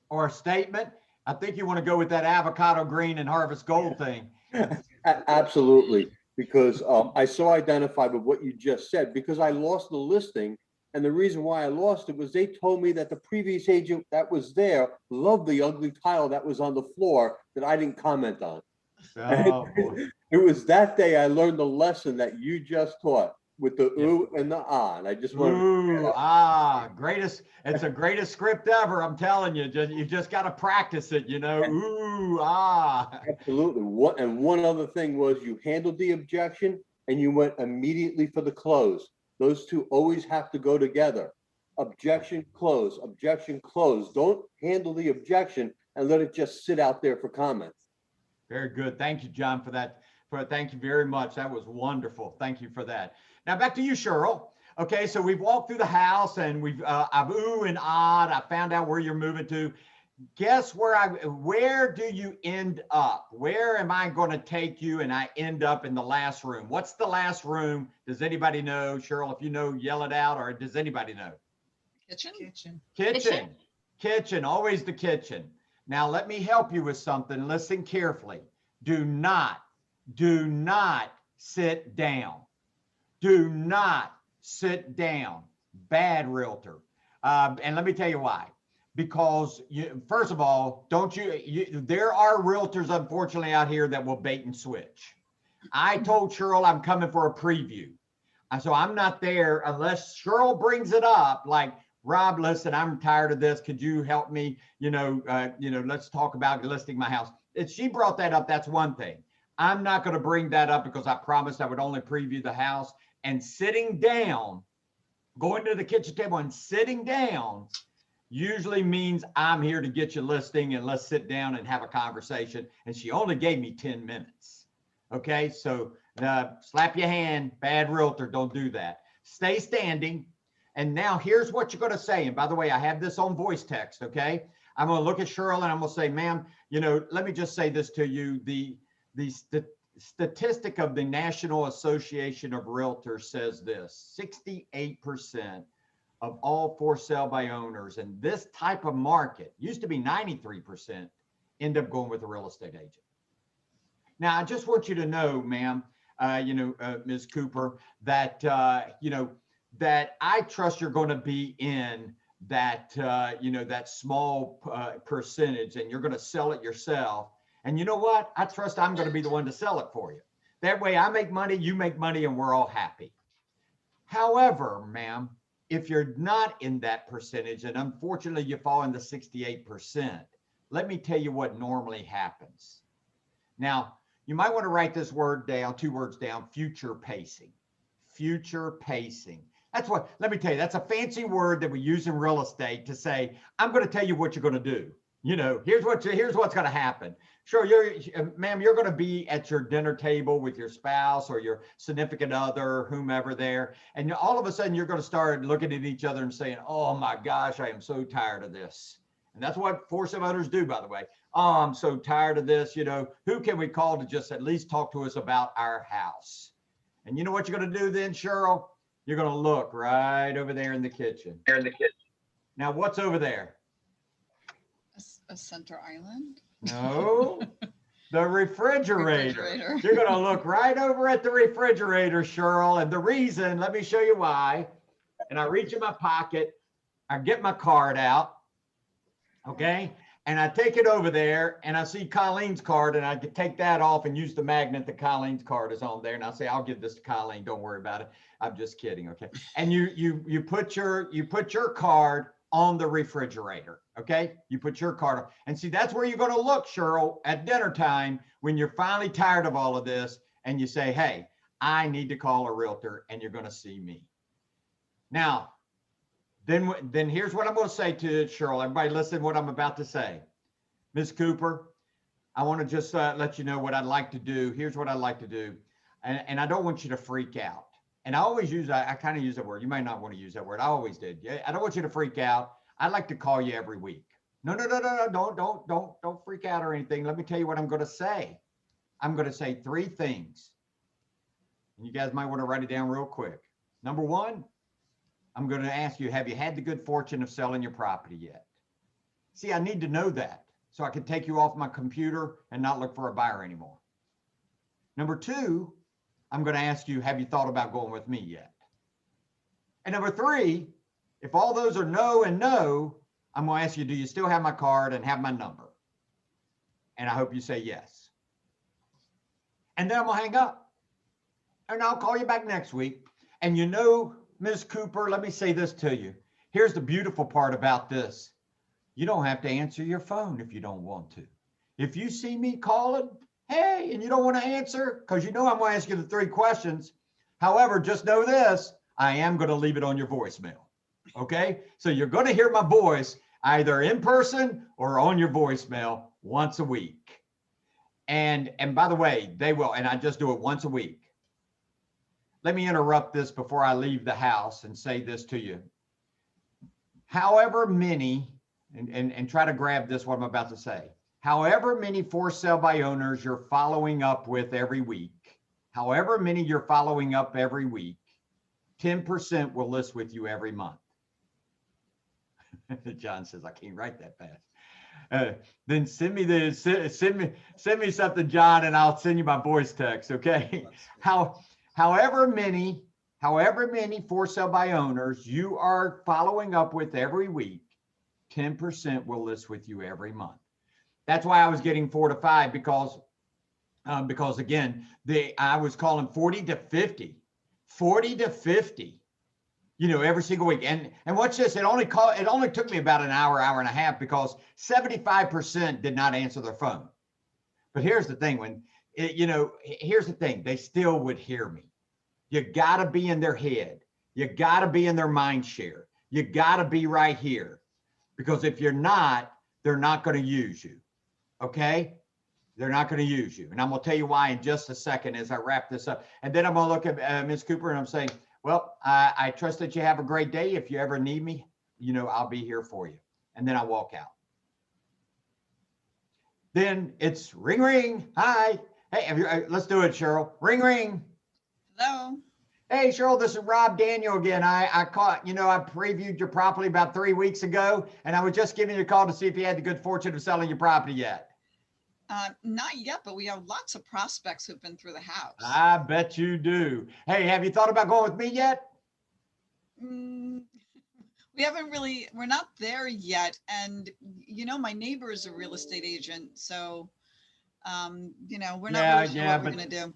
or a statement? I think you want to go with that avocado green and harvest gold thing. Absolutely, because I so identified with what you just said, because I lost the listing. And the reason why I lost it was they told me that the previous agent that was there loved the ugly tile that was on the floor that I didn't comment on. Oh, it was that day I learned the lesson that you just taught with the ooh and the ah. And I just want greatest, it's the greatest script ever. I'm telling you, you just got to practice it, you know, ooh, ah. Absolutely. One other thing was you handled the objection and you went immediately for the close. Those two always have to go together. Objection, close, objection, close. Don't handle the objection and let it just sit out there for comments. Very good. Thank you, John, for that. Thank you very much. That was wonderful. Thank you for that. Now back to you, Cheryl. Okay, so we've walked through the house and I've ooh and ahhed. I found out where you're moving to. Guess where do you end up? Where am I going to take you and I end up in the last room? What's the last room? Does anybody know? Cheryl, if you know, yell it out, or does anybody know? Kitchen, always the kitchen. Now let me help you with something. Listen carefully. Do not sit down. Do not sit down. Bad realtor. And let me tell you why. Because first of all, there are realtors, unfortunately, out here that will bait and switch. I told Cheryl I'm coming for a preview. So I'm not there unless Cheryl brings it up, like, Rob, listen, I'm tired of this. Could you help me? Let's talk about listing my house. If she brought that up, that's one thing. I'm not going to bring that up because I promised I would only preview the house. And sitting down, going to the kitchen table and sitting down usually means I'm here to get you listing and let's sit down and have a conversation. And she only gave me 10 minutes. Okay, so slap your hand, bad realtor, don't do that. Stay standing. And now here's what you're going to say. And by the way, I have this on voice text, okay? I'm going to look at Cheryl and I'm going to say, ma'am, let me just say this to you. The statistic of the National Association of Realtors says this: 68% of all for sale by owners in this type of market, used to be 93%, end up going with a real estate agent. Now, I just want you to know, ma'am, Ms. Cooper, that, that I trust you're going to be in that, that small percentage, and you're going to sell it yourself. And you know what? I trust I'm going to be the one to sell it for you. That way I make money, you make money, and we're all happy. However, ma'am, if you're not in that percentage, and unfortunately you fall in the 68%, let me tell you what normally happens. Now, you might want to write this word down, 2 words down: future pacing. Future pacing. That's what, let me tell you, that's a fancy word that we use in real estate to say, I'm going to tell you what you're going to do. Here's what's going to happen. Sure, ma'am, you're going to be at your dinner table with your spouse or your significant other, whomever there, and all of a sudden you're going to start looking at each other and saying, oh my gosh, I am so tired of this. And that's what forceful owners do, by the way. Oh, I'm so tired of this. Who can we call to just at least talk to us about our house? And you know what you're going to do then, Cheryl? You're going to look right over there in the kitchen. Now, what's over there? A center island? No, the refrigerator. Refrigerator. You're going to look right over at the refrigerator, Cheryl. And the reason, let me show you why. And I reach in my pocket, I get my card out, okay? And I take it over there and I see Colleen's card and I could take that off and use the magnet that Colleen's card is on there. And I'll say, I'll give this to Colleen. Don't worry about it. I'm just kidding. Okay. And you put your card on the refrigerator. Okay. You put your card on. And see, that's where you're going to look, Cheryl, at dinner time when you're finally tired of all of this and you say, hey, I need to call a realtor, and you're going to see me. Now, then here's what I'm going to say to Cheryl. Everybody listen to what I'm about to say. Ms. Cooper, I want to just let you know what I'd like to do. Here's what I'd like to do. And I don't want you to freak out. And I always use, I kind of use that word. You might not want to use that word. I always did. Yeah, I don't want you to freak out. I'd like to call you every week. No, don't freak out or anything. Let me tell you what I'm going to say. I'm going to say 3 things. And you guys might want to write it down real quick. Number 1, I'm going to ask you, have you had the good fortune of selling your property yet? See, I need to know that so I can take you off my computer and not look for a buyer anymore. Number 2, I'm going to ask you, have you thought about going with me yet? And number 3, if all those are no and no, I'm going to ask you, do you still have my card and have my number? And I hope you say yes. And then I'm going to hang up. And I'll call you back next week. And you know, Ms. Cooper, let me say this to you. Here's the beautiful part about this. You don't have to answer your phone if you don't want to. If you see me calling, hey, and you don't want to answer, because you know I'm going to ask you the 3 questions. However, just know this, I am going to leave it on your voicemail. Okay? So you're going to hear my voice either in person or on your voicemail once a week. And by the way, they will, and I just do it once a week. Let me interrupt this before I leave the house and say this to you. However many, and try to grab this, what I'm about to say. However many for sale by owners you're following up with every week, however many you're following up every week, 10% will list with you every month. John says, I can't write that fast. Then send me something, John, and I'll send you my voice text. Okay. However many for sale by owners you are following up with every week, 10% will list with you every month. That's why I was getting 4 to 5 because again, I was calling 40 to 50, you know, every single week. And watch this, it only took me about an hour and a half because 75% did not answer their phone. But here's the thing, here's the thing, they still would hear me. You gotta be in their head. You gotta be in their mind share. You gotta be right here. Because if you're not, they're not gonna use you, okay? They're not gonna use you. And I'm gonna tell you why in just a second as I wrap this up. And then I'm gonna look at Ms. Cooper and I'm saying, well, I trust that you have a great day. If you ever need me, you know, I'll be here for you. And then I walk out. Then it's ring, ring. Hi. Hey, let's do it, Cheryl. Ring, ring. Hello. Hey, Cheryl, this is Rob Daniel again. I previewed your property about 3 weeks ago, and I was just giving you a call to see if you had the good fortune of selling your property yet. Not yet, but we have lots of prospects who've been through the house. I bet you do. Hey, have you thought about going with me yet? We haven't really, we're not there yet. And, you know, my neighbor is a real estate agent. So, you know, we're not really sure what we're going to do.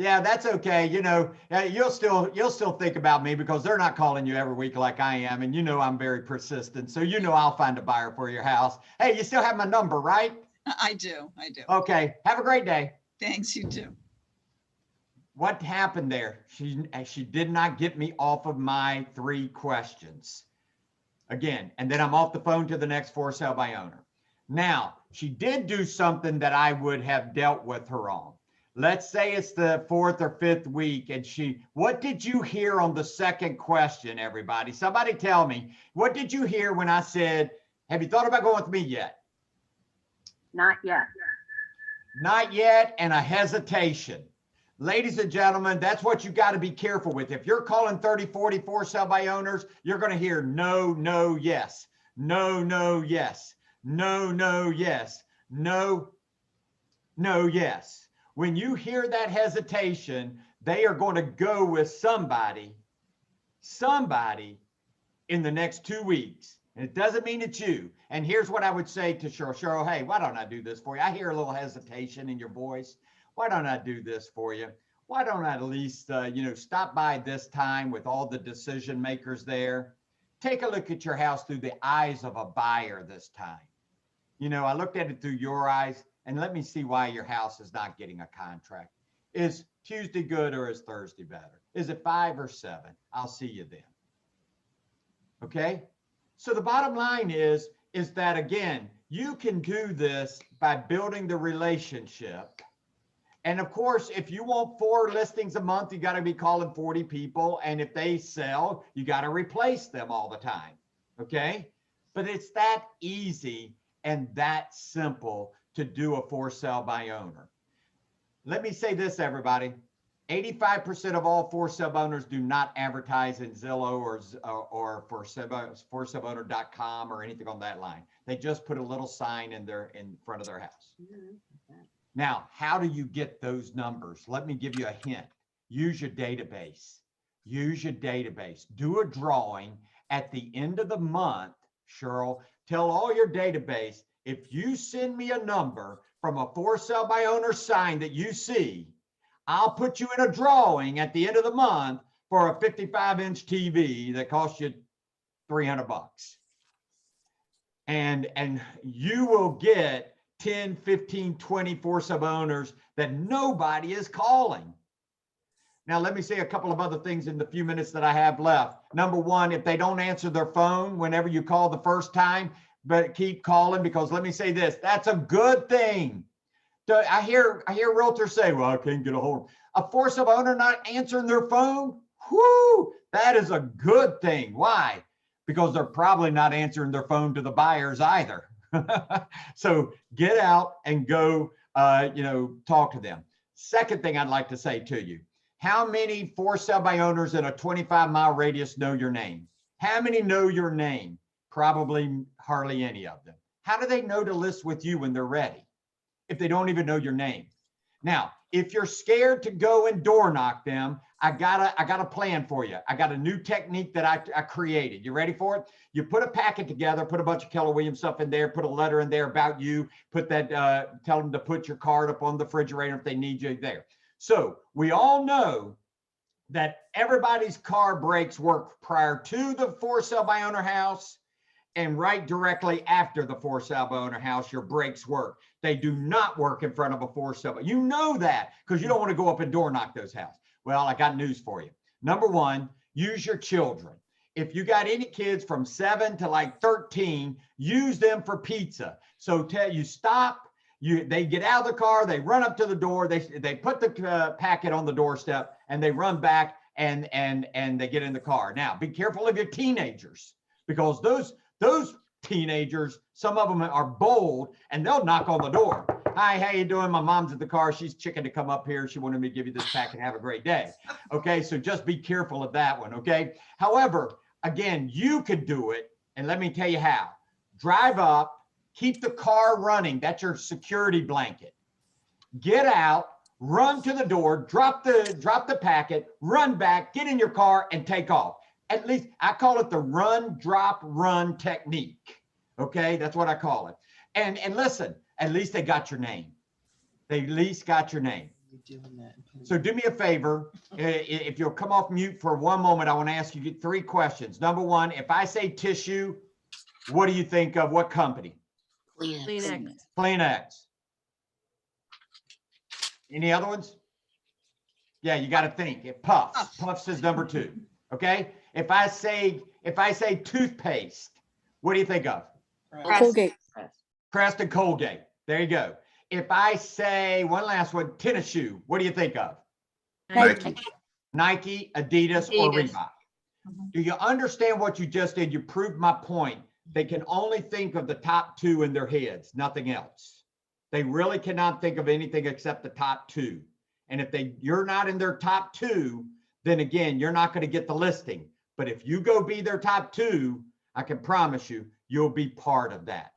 Yeah, that's okay. You know, you'll still think about me because they're not calling you every week like I am. And you know, I'm very persistent. So, you know, I'll find a buyer for your house. Hey, you still have my number, right? I do. Okay. Have a great day. Thanks, you too. What happened there? She did not get me off of my 3 questions. Again, and then I'm off the phone to the next for sale by owner. Now, she did do something that I would have dealt with her on. Let's say it's the 4th or 5th week and what did you hear on the second question, everybody? Somebody tell me, what did you hear when I said, have you thought about going with me yet? Not yet. Not yet, and a hesitation. Ladies and gentlemen, that's what you got to be careful with. If you're calling 30, 40 for sale by owners, you're going to hear no, no, yes. No, no, yes. No, no, yes. No, no, yes. When you hear that hesitation, they are going to go with somebody in the next 2 weeks. And it doesn't mean it's you. And here's what I would say to Cheryl. Cheryl, hey, why don't I do this for you? I hear a little hesitation in your voice. Why don't I do this for you? Why don't I at least, stop by this time with all the decision makers there? Take a look at your house through the eyes of a buyer this time. I looked at it through your eyes, and let me see why your house is not getting a contract. Is Tuesday good or is Thursday better? Is it 5 or 7? I'll see you then. Okay? So the bottom line is that, again, you can do this by building the relationship. And of course, if you want 4 listings a month, you got to be calling 40 people. And if they sell, you got to replace them all the time. Okay? But it's that easy and that simple to do a for sale by owner. Let me say this, everybody. 85% of all for sale owners do not advertise in Zillow or forsaleowner.com or anything on that line. They just put a little sign in front of their house. Now, how do you get those numbers? Let me give you a hint. Use your database. Use your database. Do a drawing at the end of the month. Cheryl, tell all your database, if you send me a number from a for sale by owner sign that you see, I'll put you in a drawing at the end of the month for a 55-inch TV that costs you $300. And you will get 10, 15, 20 for sale owners that nobody is calling. Now, let me say a couple of other things in the few minutes that I have left. Number one, if they don't answer their phone whenever you call the first time, but keep calling, because let me say this, that's a good thing. I hear realtors say, well, I can't get a hold of a for sale owner not answering their phone. Whoo, that is a good thing. Why? Because they're probably not answering their phone to the buyers either. So get out and go, talk to them. Second thing I'd like to say to you, how many for sale by owners in a 25-mile radius know your name? How many know your name? Probably hardly any of them. How do they know to list with you when they're ready if they don't even know your name? Now, if you're scared to go and door knock them, I got a plan for you. I got a new technique that I created. You ready for it? You put a packet together, put a bunch of Keller Williams stuff in there, put a letter in there about you, put that, tell them to put your card up on the refrigerator if they need you there. So we all know that everybody's car brakes work prior to the for sale by owner house and right directly after the for sale by owner house, your brakes work. They do not work in front of a for sale. You know that because you don't want to go up and door knock those houses. Well, I got news for you. Number one, use your children. If you got any kids from 7 to like 13, use them for pizza. So you stop, they get out of the car, they run up to the door, they put the packet on the doorstep, and they run back and they get in the car. Now, be careful of your teenagers, because those teenagers, some of them are bold and they'll knock on the door. Hi, how you doing? My mom's at the car. She's chicken to come up here. She wanted me to give you this packet. Have a great day. Okay, so just be careful of that one, okay? However, again, you could do it, and let me tell you how. Drive up, keep the car running. That's your security blanket. Get out, run to the door, drop the packet, run back, get in your car, and take off. At least I call it the run, drop, run technique. Okay, that's what I call it. And listen, at least they got your name. They at least got your name. So do me a favor. If you'll come off mute for one moment, I want to ask you 3 questions. Number one, if I say tissue, what do you think of? What company? Kleenex. Kleenex. Any other ones? Yeah, you got to think. It Puffs. Puffs is number 2. Okay. If I say toothpaste, what do you think of? Colgate. Crest and Colgate. There you go. If I say one last one, tennis shoe, what do you think of? Nike. Nike, Adidas, or Reebok. Do you understand what you just did? You proved my point. They can only think of the top 2 in their heads, nothing else. They really cannot think of anything except the top 2. And if you're not in their top 2, then again, you're not going to get the listing. But if you go be their top 2, I can promise you, you'll be part of that.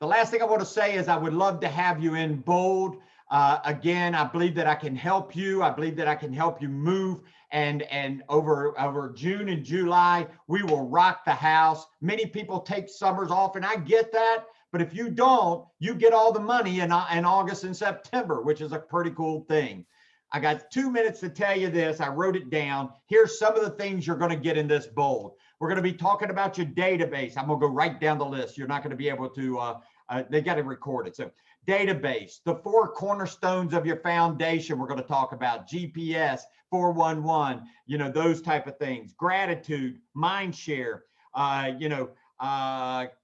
The last thing I want to say is I would love to have you in bold. Again, I believe that I can help you. I believe that I can help you move. And over June and July, we will rock the house. Many people take summers off, and I get that. But if you don't, you get all the money in August and September, which is a pretty cool thing. I got 2 minutes to tell you this. I wrote it down. Here's some of the things you're going to get in this bold. We're going to be talking about your database. I'm going to go right down the list. You're not going to be able to, they got to record it. So database, the 4 cornerstones of your foundation, we're going to talk about GPS, 411, you know, those type of things. Gratitude, mind share,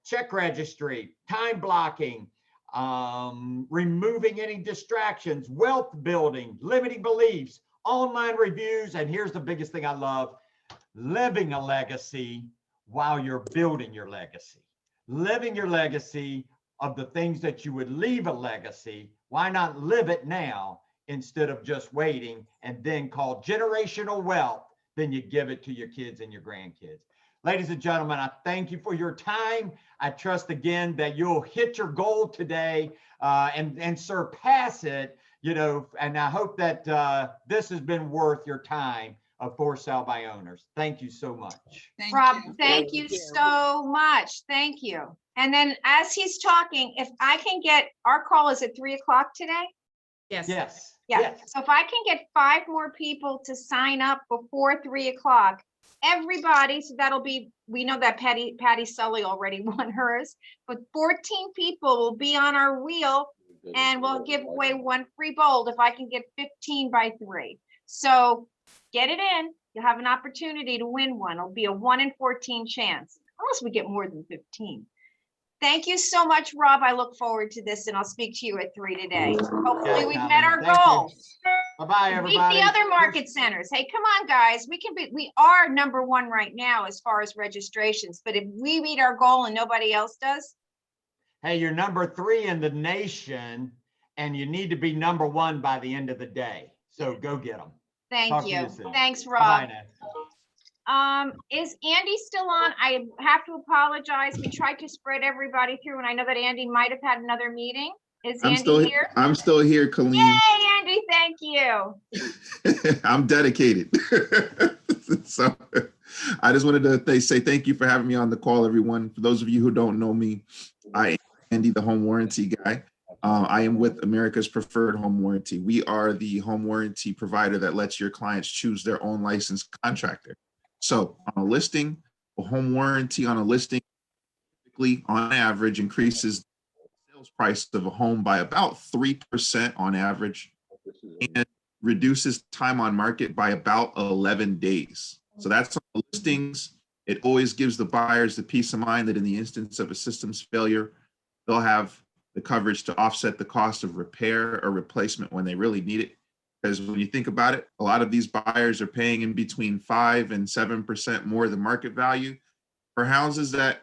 check registry, time blocking, removing any distractions, wealth building, limiting beliefs, online reviews, and here's the biggest thing I love, living a legacy while you're building your legacy. Living your legacy of the things that you would leave a legacy. Why not live it now instead of just waiting and then call generational wealth, then you give it to your kids and your grandkids. Ladies and gentlemen, I thank you for your time. I trust again that you'll hit your goal today and surpass it, you know, and I hope that this has been worth your time of For Sale by Owners. Thank you so much. Rob, thank you so much. Thank you. And then as he's talking, if I can get, our call is at 3 o'clock today? Yes. Yes. Yeah. Yes. So if I can get 5 more people to sign up before 3 o'clock, everybody, so that'll be, we know that Patty Sully already won hers, but 14 people will be on our wheel and we'll give away 1 free bold if I can get 15 by 3. So get it in. You'll have an opportunity to win one. It'll be a 1 in 14 chance, unless we get more than 15. Thank you so much, Rob. I look forward to this and I'll speak to you at 3 today. Hopefully we've met our goal. Bye-bye, everybody. Beat the other market centers. Hey, come on, guys. We are #1 right now as far as registrations, but if we meet our goal and nobody else does. Hey, you're #3 in the nation and you need to be #1 by the end of the day. So go get them. Thank you. Thanks, Rob. Is Andy still on? I have to apologize. We tried to spread everybody through and I know that Andy might have had another meeting. Is Andy here? I'm still here, Colleen. Yay, Andy, thank you. I'm dedicated. So I just wanted to say thank you for having me on the call, everyone. For those of you who don't know me, I am Andy, the home warranty guy. I am with America's Preferred Home Warranty. We are the home warranty provider that lets your clients choose their own licensed contractor. So on a listing, a home warranty on a listing typically on average increases the sales price of a home by about 3% on average and reduces time on market by about 11 days. So that's on the listings. It always gives the buyers the peace of mind that in the instance of a systems failure, they'll have the coverage to offset the cost of repair or replacement when they really need it. Because when you think about it, a lot of these buyers are paying in between 5 and 7% more than market value for houses that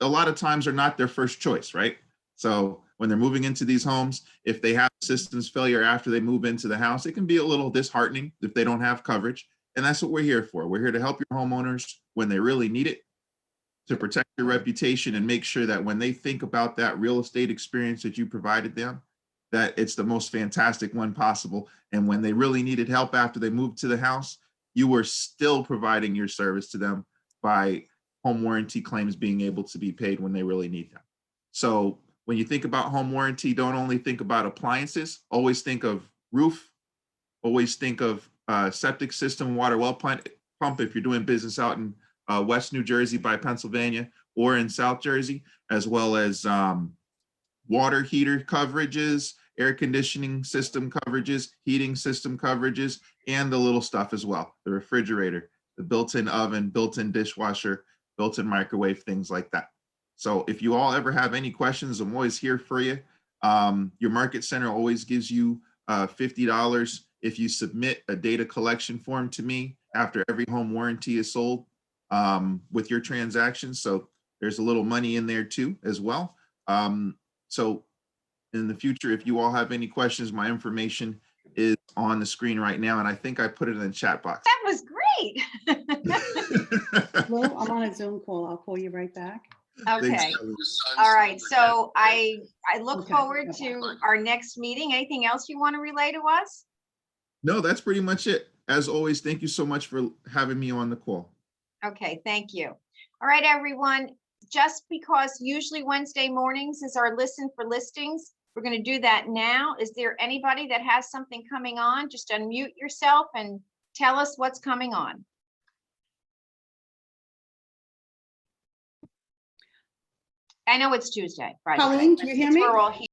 a lot of times are not their first choice, right? So when they're moving into these homes, if they have systems failure after they move into the house, it can be a little disheartening if they don't have coverage. And that's what we're here for. We're here to help your homeowners when they really need it, to protect your reputation and make sure that when they think about that real estate experience that you provided them, that it's the most fantastic one possible. And when they really needed help after they moved to the house, you were still providing your service to them by home warranty claims being able to be paid when they really need them. So when you think about home warranty, don't only think about appliances, always think of roof, always think of septic system, water well pump if you're doing business out in West New Jersey by Pennsylvania or in South Jersey, as well as water heater coverages, air conditioning system coverages, heating system coverages, and the little stuff as well, the refrigerator, the built-in oven, built-in dishwasher, built-in microwave, things like that. So if you all ever have any questions, I'm always here for you. Your market center always gives you $50 if you submit a data collection form to me after every home warranty is sold with your transactions. So there's a little money in there too as well. So in the future, if you all have any questions, my information is on the screen right now. And I think I put it in the chat box. That was great. Well, I'm on a Zoom call. I'll call you right back. Okay, Kelly. all right, so I look Okay. forward to our next meeting. Anything else you want to relay to us? No, that's pretty much it. As always, thank you so much for having me on the call. Okay, thank you. All right, everyone, just because usually Wednesday mornings is our listen for listings, we're going to do that now. Is there anybody that has something coming on? Just unmute yourself and tell us what's coming on. I know it's Tuesday, right? Colleen, can you hear me? We're all here.